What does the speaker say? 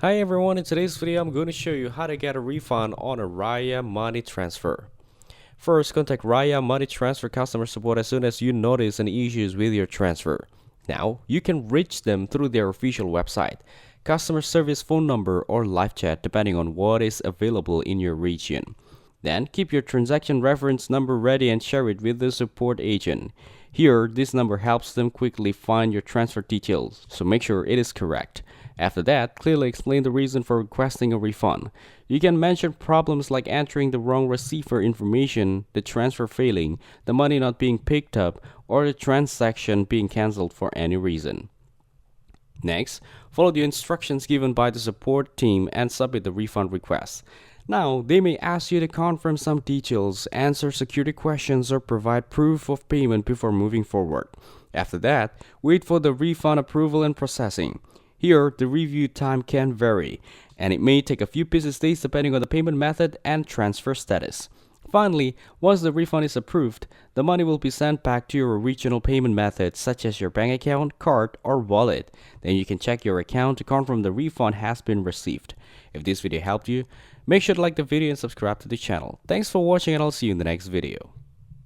Hi everyone, in today's video I'm going to show you how to get a refund on a Ria Money Transfer. First, contact Ria Money Transfer customer support as soon as you notice any issues with your transfer. Now, you can reach them through their official website, customer service phone number, or live chat depending on what is available in your region. Then, keep your transaction reference number ready and share it with the support agent. Here, this number helps them quickly find your transfer details, so make sure it is correct. After that, clearly explain the reason for requesting a refund. You can mention problems like entering the wrong receiver information, the transfer failing, the money not being picked up, or the transaction being cancelled for any reason. Next, follow the instructions given by the support team and submit the refund request. Now, they may ask you to confirm some details, answer security questions, or provide proof of payment before moving forward. After that, wait for the refund approval and processing. Here, the review time can vary, and it may take a few business days depending on the payment method and transfer status. Finally, once the refund is approved, the money will be sent back to your original payment method such as your bank account, card, or wallet. Then you can check your account to confirm the refund has been received. If this video helped you, make sure to like the video and subscribe to the channel. Thanks for watching and I'll see you in the next video.